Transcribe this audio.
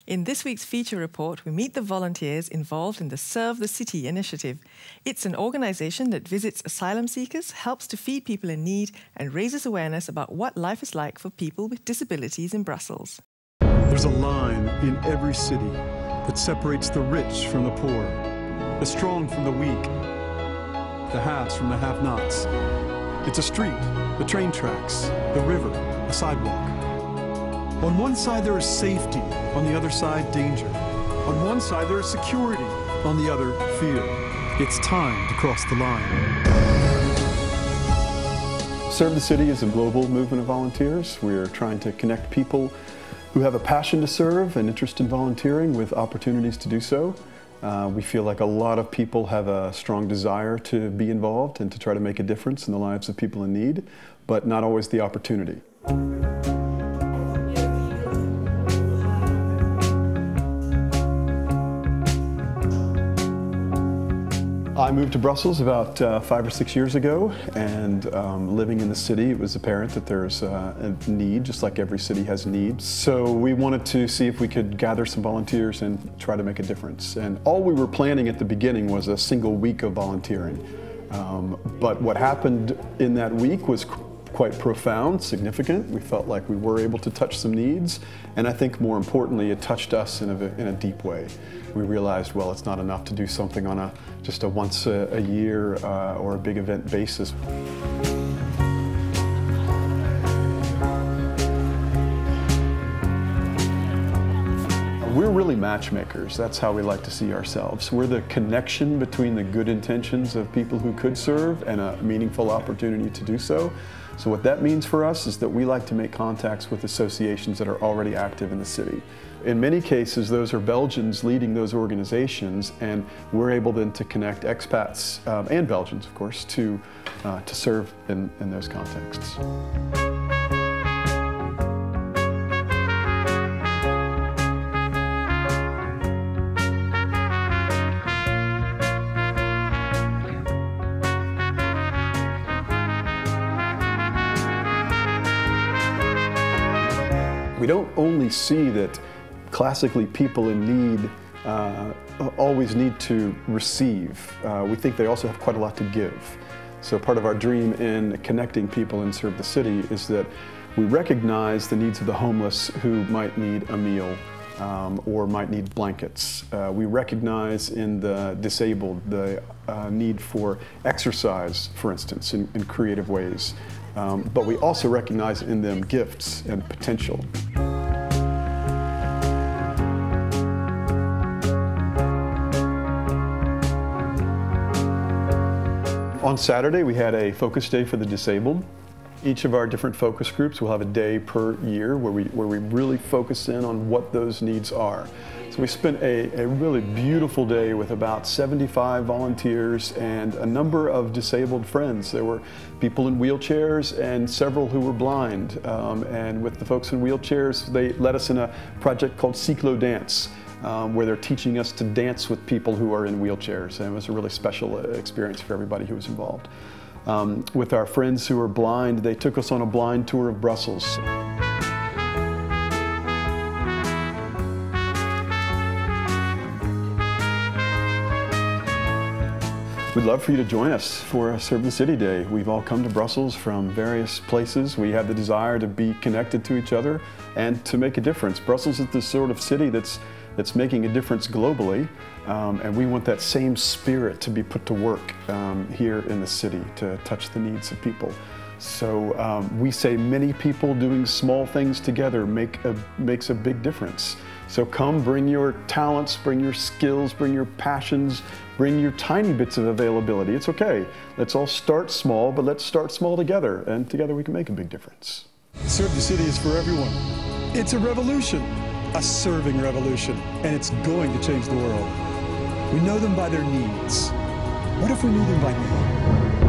In this week's feature report, we meet the volunteers involved in the Serve the City initiative. It's an organisation that visits asylum seekers, helps to feed people in need, and raises awareness about what life is like for people with disabilities in Brussels. There's a line in every city that separates the rich from the poor, the strong from the weak, the haves from the have-nots. It's a street, the train tracks, the river, a sidewalk. On one side there is safety, on the other side danger. On one side there is security, on the other fear. It's time to cross the line. Serve the City is a global movement of volunteers. We're trying to connect people who have a passion to serve and interest in volunteering with opportunities to do so. We feel like a lot of people have a strong desire to be involved and to try to make a difference in the lives of people in need, but not always the opportunity. I moved to Brussels about 5 or 6 years ago, and living in the city, it was apparent that there's a need, just like every city has needs. So we wanted to see if we could gather some volunteers and try to make a difference. And all we were planning at the beginning was a single week of volunteering. But what happened in that week was quite profound, significant. We felt like we were able to touch some needs, and I think more importantly, it touched us in a deep way. We realized, well, it's not enough to do something on just a once a year or a big event basis. We're really matchmakers. That's how we like to see ourselves. We're the connection between the good intentions of people who could serve and a meaningful opportunity to do so. So what that means for us is that we like to make contacts with associations that are already active in the city. In many cases, those are Belgians leading those organizations, and we're able then to connect expats and Belgians, of course, to serve in those contexts. We don't only see that classically people in need always need to receive. We think they also have quite a lot to give. So part of our dream in connecting people in Serve the City is that we recognize the needs of the homeless who might need a meal or might need blankets. We recognize in the disabled the need for exercise, for instance, in creative ways. But we also recognize in them gifts and potential. On Saturday, we had a focus day for the disabled. Each of our different focus groups will have a day per year where we really focus in on what those needs are. So we spent a really beautiful day with about 75 volunteers and a number of disabled friends. There were people in wheelchairs and several who were blind. And with the folks in wheelchairs, they led us in a project called Cyclo Dance, where they're teaching us to dance with people who are in wheelchairs. And it was a really special experience for everybody who was involved. With our friends who are blind, they took us on a blind tour of Brussels. We'd love for you to join us for Serve the City Day. We've all come to Brussels from various places. We have the desire to be connected to each other and to make a difference. Brussels is the sort of city that's making a difference globally, and we want that same spirit to be put to work here in the city to touch the needs of people. So we say many people doing small things together makes a big difference. So come, bring your talents, bring your skills, bring your passions, bring your tiny bits of availability. It's okay. Let's all start small, but let's start small together, and together we can make a big difference. Serve the City is for everyone. It's a revolution, a serving revolution, and it's going to change the world. We know them by their needs. What if we knew them by name?